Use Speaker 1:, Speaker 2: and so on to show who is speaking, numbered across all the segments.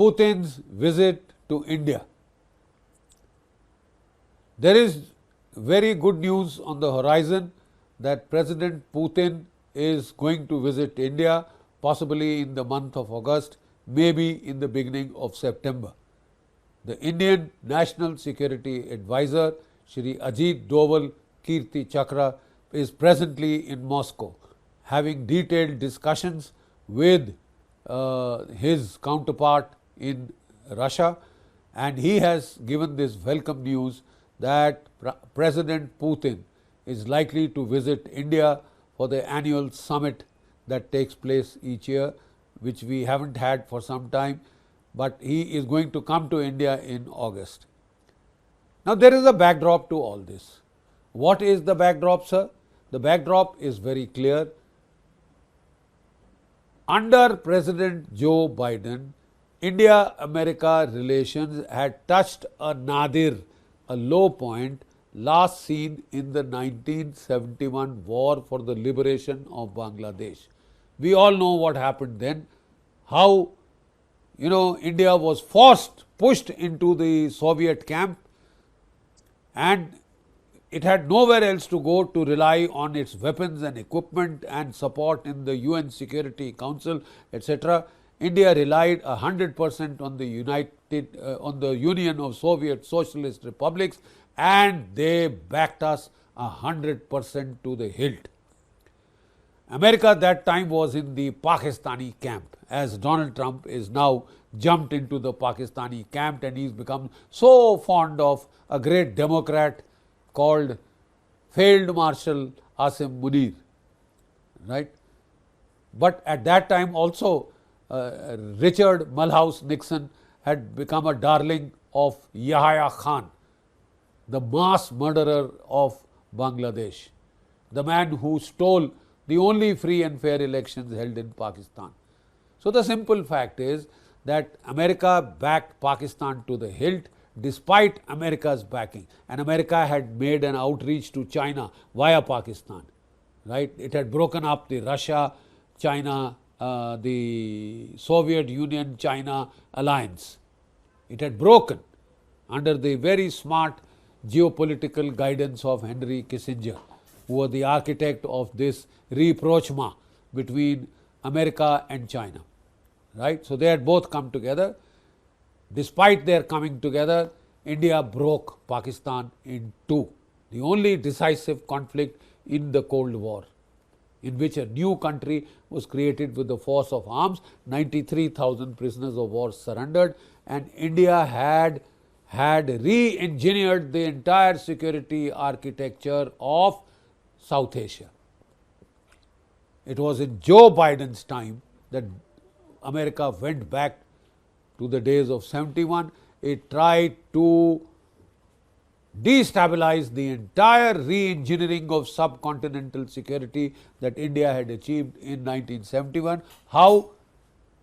Speaker 1: Putin's visit to India. There is very good news on the horizon that President Putin is going to visit India, possibly in the month of August, maybe in the beginning of September. The Indian National Security Advisor, Shri Ajit Doval Kirti Chakra, is presently in Moscow, having detailed discussions with his counterpart in Russia, and he has given this welcome news that President Putin is likely to visit India for the annual summit that takes place each year, which we haven't had for some time, but he is going to come to India in August. Now, there is a backdrop to all this. What is the backdrop, sir? The backdrop is very clear. Under President Joe Biden, India-America relations had touched a nadir, a low point, last seen in the 1971 war for the liberation of Bangladesh. We all know what happened then, how India was pushed into the Soviet camp, and it had nowhere else to go to rely on its weapons and equipment and support in the UN Security Council, etc. India relied 100% on the Union of Soviet Socialist Republics, and they backed us 100% to the hilt. America that time was in the Pakistani camp, as Donald Trump is now jumped into the Pakistani camp, and he's become so fond of a great Democrat called Field Marshal Asim Munir, right? But at that time also Richard Mulhouse Nixon had become a darling of Yahya Khan, the mass murderer of Bangladesh, the man who stole the only free and fair elections held in Pakistan. So, the simple fact is that America backed Pakistan to the hilt despite America's backing, and America had made an outreach to China via Pakistan, right? It had broken up the Russia, China, the Soviet Union, China alliance. It had broken under the very smart geopolitical guidance of Henry Kissinger, who was the architect of this rapprochement between America and China, right? So, they had both come together. Despite their coming together, India broke Pakistan in two, the only decisive conflict in the Cold War, in which a new country was created with the force of arms. 93,000 prisoners of war surrendered, and India had re-engineered the entire security architecture of South Asia. It was in Joe Biden's time that America went back to the days of 71. It tried to destabilize the entire re-engineering of subcontinental security that India had achieved in 1971. How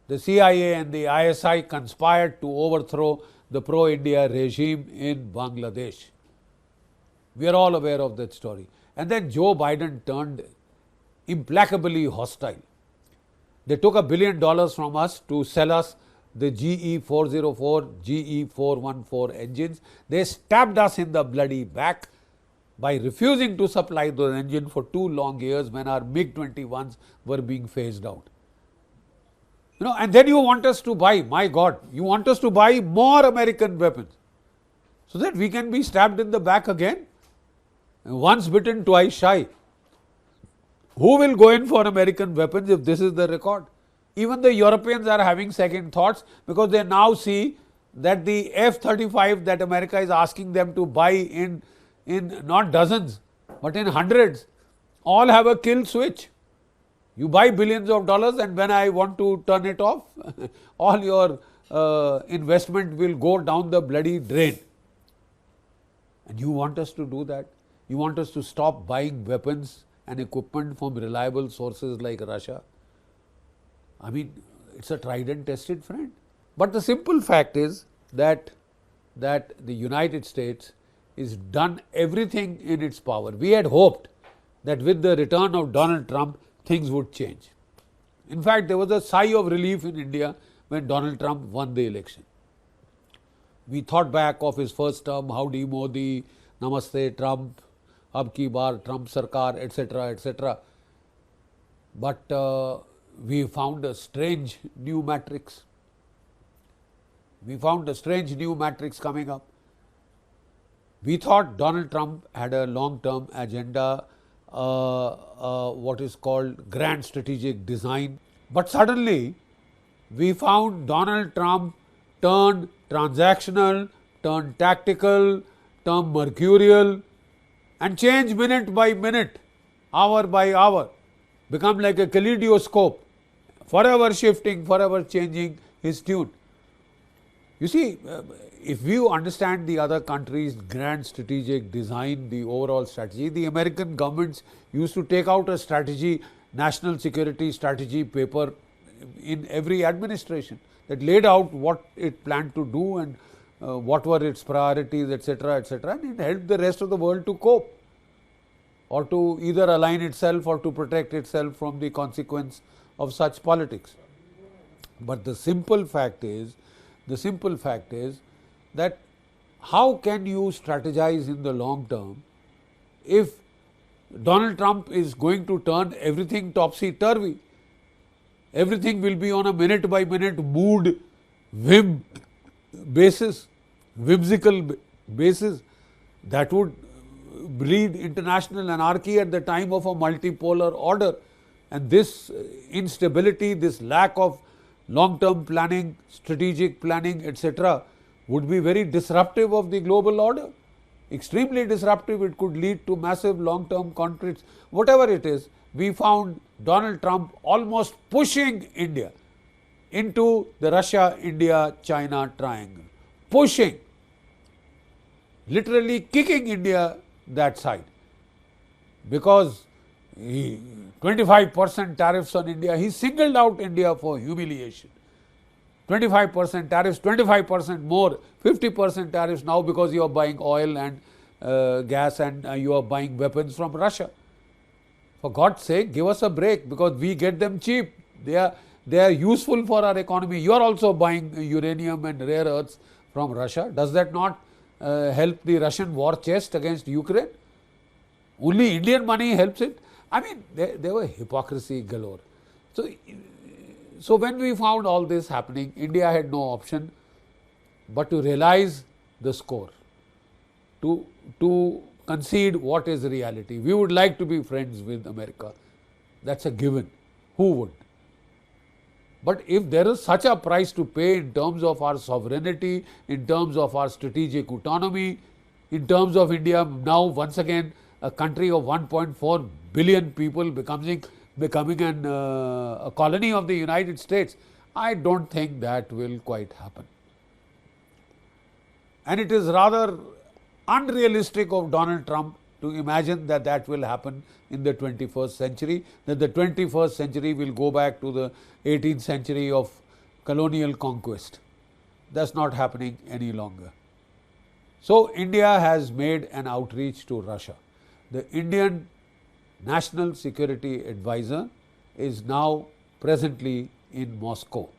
Speaker 1: the CIA and the ISI conspired to overthrow the pro-India regime in Bangladesh. We are all aware of that story. And then Joe Biden turned implacably hostile. They took $1 billion from us to sell us the GE 404, GE 414 engines. They stabbed us in the bloody back by refusing to supply those engines for 2 long years when our MiG-21s were being phased out. And then you want us to buy, my God, you want us to buy more American weapons so that we can be stabbed in the back again? Once bitten, twice shy. Who will go in for American weapons if this is the record? Even the Europeans are having second thoughts, because they now see that the F-35 that America is asking them to buy in not dozens but in hundreds, all have a kill switch. You buy billions of dollars, and when I want to turn it off, all your investment will go down the bloody drain. And you want us to do that? You want us to stop buying weapons and equipment from reliable sources like Russia? I mean, it's a tried and tested friend. But the simple fact is that the United States is done everything in its power. We had hoped that with the return of Donald Trump, things would change. In fact, there was a sigh of relief in India when Donald Trump won the election. We thought back of his first term, howdy Modi, namaste Trump, ab ki baar Trump sarkar, etc., etc. But we found a strange new matrix. We found a strange new matrix coming up. We thought Donald Trump had a long-term agenda, what is called grand strategic design. But suddenly, we found Donald Trump turned transactional, turned tactical, turned mercurial, and change minute by minute, hour by hour, become like a kaleidoscope, forever shifting, forever changing his tune. You see, if you understand the other countries' grand strategic design, the overall strategy, the American governments used to take out a strategy, national security strategy paper in every administration that laid out what it planned to do and what were its priorities, etc., etc., and it helped the rest of the world to cope or to either align itself or to protect itself from the consequence of such politics. But the simple fact is that how can you strategize in the long term if Donald Trump is going to turn everything topsy-turvy? Everything will be on a minute by minute mood, whim basis, whimsical basis. That would breed international anarchy at the time of a multipolar order. And this instability, this lack of long-term planning, strategic planning, etc., would be very disruptive of the global order. Extremely disruptive. It could lead to massive long-term conflicts. Whatever it is, we found Donald Trump almost pushing India into the Russia-India-China triangle. Pushing, literally kicking India that side, because 25% tariffs on India, he singled out India for humiliation. 25% tariffs, 25% more, 50% tariffs now because you are buying oil and gas and you are buying weapons from Russia. For God's sake, give us a break, because we get them cheap. They are useful for our economy. You are also buying uranium and rare earths from Russia. Does that not help the Russian war chest against Ukraine? Only Indian money helps it. I mean, there were hypocrisy galore. So when we found all this happening, India had no option but to realize the score, to concede what is reality. We would like to be friends with America. That's a given. Who would? But if there is such a price to pay in terms of our sovereignty, in terms of our strategic autonomy, in terms of India now once again a country of 1.4 billion people becoming a colony of the United States, I don't think that will quite happen. And it is rather unrealistic of Donald Trump to imagine that that will happen in the 21st century, that the 21st century will go back to the 18th century of colonial conquest. That's not happening any longer. So India has made an outreach to Russia. The Indian National Security Advisor is now presently in Moscow,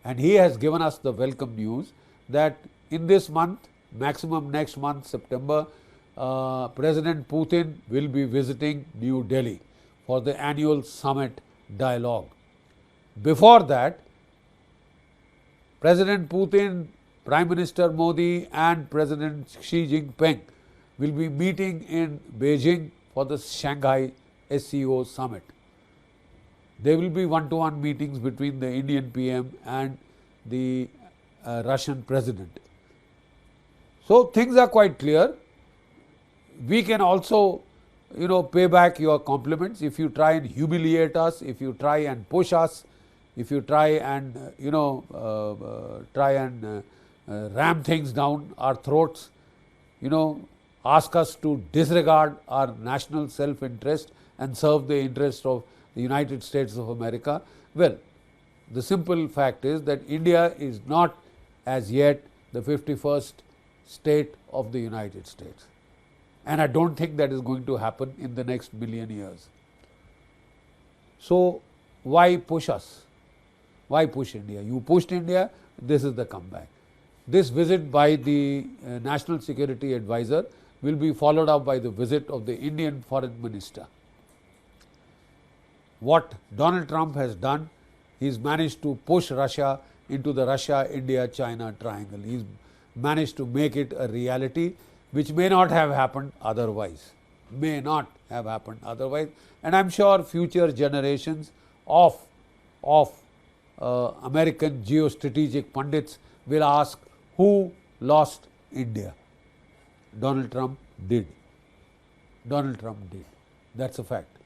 Speaker 1: and he has given us the welcome news that in this month, maximum next month, September, President Putin will be visiting New Delhi for the annual summit dialogue. Before that, President Putin, Prime Minister Modi and President Xi Jinping will be meeting in Beijing for the Shanghai SCO summit. There will be one-to-one meetings between the Indian PM and the Russian President. So things are quite clear. We can also, pay back your compliments if you try and humiliate us, if you try and push us, if you try and, ram things down our throats, ask us to disregard our national self-interest and serve the interest of the United States of America. Well, the simple fact is that India is not as yet the 51st state of the United States. And I don't think that is going to happen in the next million years. So why push us? Why push India? You pushed India, this is the comeback. This visit by the National Security Advisor will be followed up by the visit of the Indian Foreign Minister. What Donald Trump has done, he's managed to push Russia into the Russia-India-China triangle. He's managed to make it a reality which may not have happened otherwise. May not have happened otherwise. And I'm sure future generations of American geostrategic pundits will ask, who lost India? Donald Trump did. Donald Trump did. That's a fact.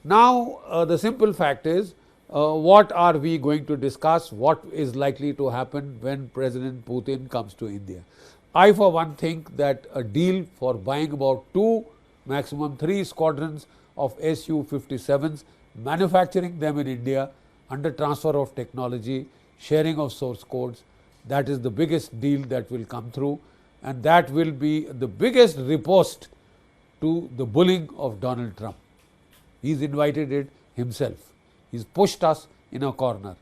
Speaker 1: Now, the simple fact is, what are we going to discuss? What is likely to happen when President Putin comes to India? I for one think that a deal for buying about 2, maximum 3 squadrons of SU57s, manufacturing them in India under transfer of technology, sharing of source codes, that is the biggest deal that will come through, and that will be the biggest riposte to the bullying of Donald Trump. He's invited it himself. He's pushed us in a corner,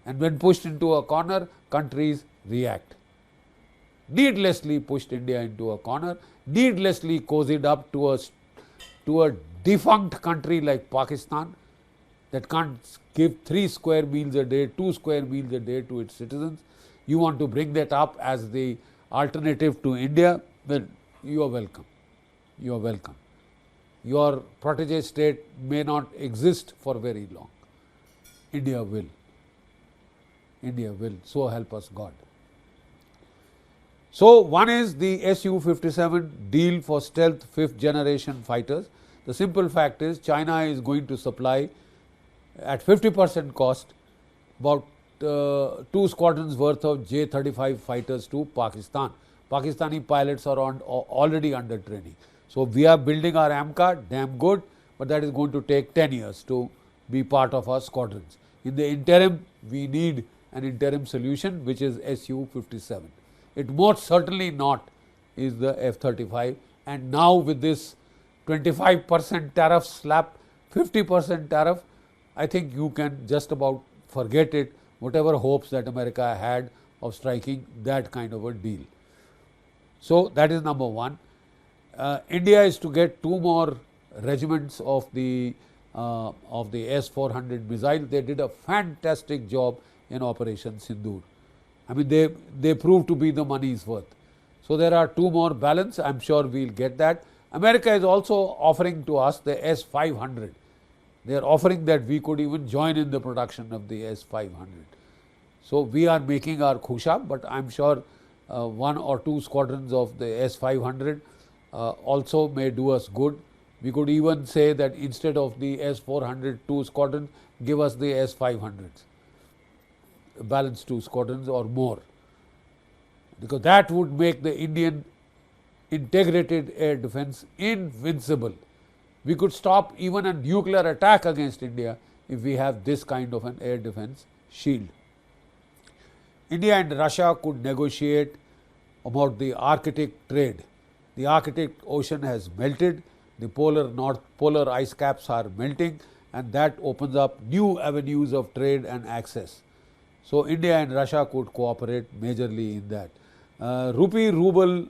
Speaker 1: and when pushed into a corner, countries react. Needlessly pushed India into a corner, needlessly cozied up to a defunct country like Pakistan that can't give 3 square meals a day, 2 square meals a day to its citizens. You want to bring that up as the alternative to India? Well, you are welcome. You are welcome. Your protege state may not exist for very long. India will. India will. So help us God. So, one is the SU57 deal for stealth 5th generation fighters. The simple fact is, China is going to supply at 50% cost about 2 squadrons worth of J-35 fighters to Pakistan. Pakistani pilots are already under training. So, we are building our AMCA, damn good, but that is going to take 10 years to be part of our squadrons. In the interim, we need an interim solution, which is SU57. It most certainly not is the F-35, and now with this 25% tariff slap, 50% tariff, I think you can just about forget it, whatever hopes that America had of striking that kind of a deal. So, that is number one. India is to get 2 more regiments of the S400 missile. They did a fantastic job in Operation Sindoor. I mean, they proved to be the money's worth. So, there are 2 more balance. I am sure we will get that. America is also offering to us the S500. They are offering that we could even join in the production of the S500. So, we are making our khusha, but I am sure 1 or 2 squadrons of the S500 also may do us good. We could even say that instead of the S400 2 squadrons, give us the S500s, balance 2 squadrons or more, because that would make the Indian integrated air defense invincible. We could stop even a nuclear attack against India if we have this kind of an air defense shield. India and Russia could negotiate about the Arctic trade. The Arctic Ocean has melted, the polar ice caps are melting, and that opens up new avenues of trade and access. So, India and Russia could cooperate majorly in that. Rupee-ruble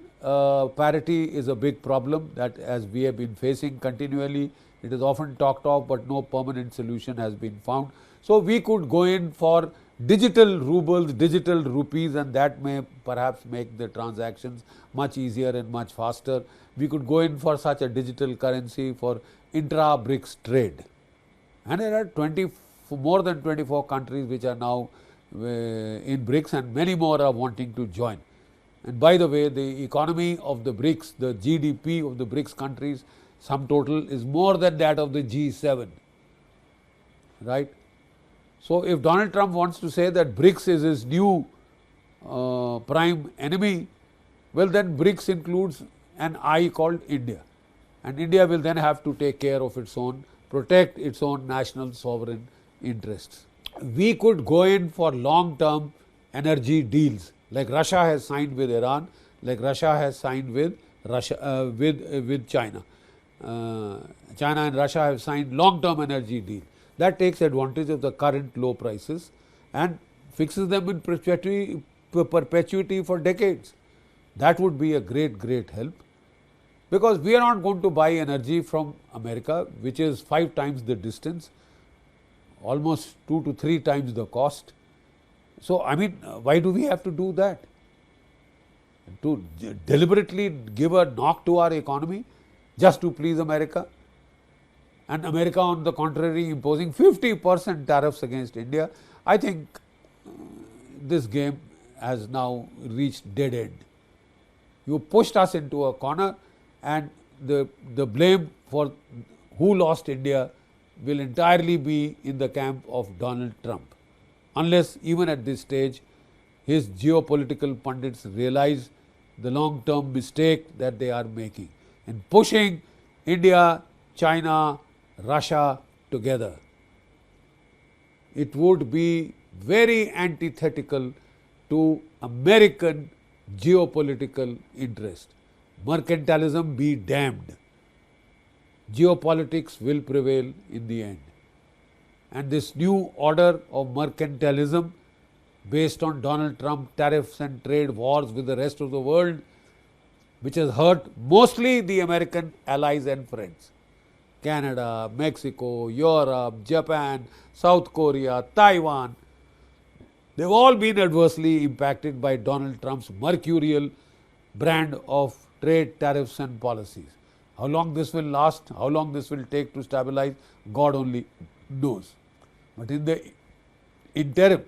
Speaker 1: parity is a big problem that, as we have been facing continually, it is often talked of, but no permanent solution has been found. So, we could go in for digital rubles, digital rupees, and that may perhaps make the transactions much easier and much faster. We could go in for such a digital currency for intra-BRICS trade. And there are more than 24 countries which are now in BRICS, and many more are wanting to join. And by the way, the economy of the BRICS, the GDP of the BRICS countries, sum total is more than that of the G7, right. So, if Donald Trump wants to say that BRICS is his new prime enemy, well, then BRICS includes an I called India, and India will then have to take care of its own, protect its own national sovereign interests. We could go in for long-term energy deals, like Russia has signed with Iran, like Russia has signed with China. China and Russia have signed long-term energy deal. that takes advantage of the current low prices and fixes them in perpetuity for decades. That would be a great help, because we are not going to buy energy from America, which is 5 times the distance, almost 2 to 3 times the cost. So, I mean, why do we have to do that? To deliberately give a knock to our economy just to please America, and America on the contrary imposing 50% tariffs against India. I think this game has now reached dead end. You pushed us into a corner, and the blame for who lost India will entirely be in the camp of Donald Trump, unless even at this stage his geopolitical pundits realize the long term mistake that they are making in pushing India, China, Russia together. It would be very antithetical to American geopolitical interest. Mercantilism be damned. Geopolitics will prevail in the end. And this new order of mercantilism based on Donald Trump tariffs and trade wars with the rest of the world, which has hurt mostly the American allies and friends. Canada, Mexico, Europe, Japan, South Korea, Taiwan, they've all been adversely impacted by Donald Trump's mercurial brand of trade, tariffs and policies. How long this will last, how long this will take to stabilize, God only knows. But in the interim,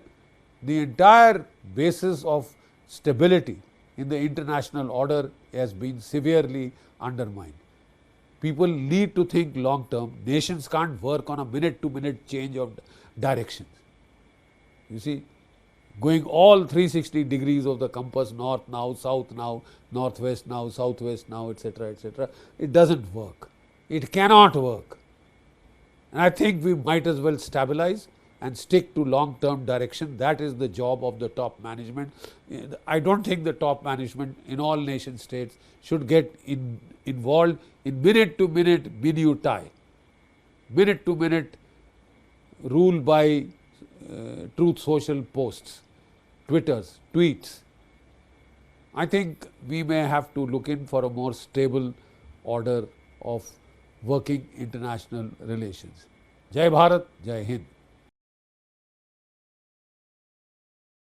Speaker 1: the entire basis of stability in the international order has been severely undermined. People need to think long term. Nations can't work on a minute to minute change of directions. You see, going all 360 degrees of the compass, north now, south now, northwest now, southwest now, etc., it doesn't work. It cannot work. And I think we might as well stabilize and stick to long term direction. That is the job of the top management. I don't think the top management in all nation states should get involved in minute to minute minutiae, minute to minute rule by Truth Social posts, Twitters, tweets. I think we may have to look in for a more stable order of working international relations. Jai Bharat, Jai Hind.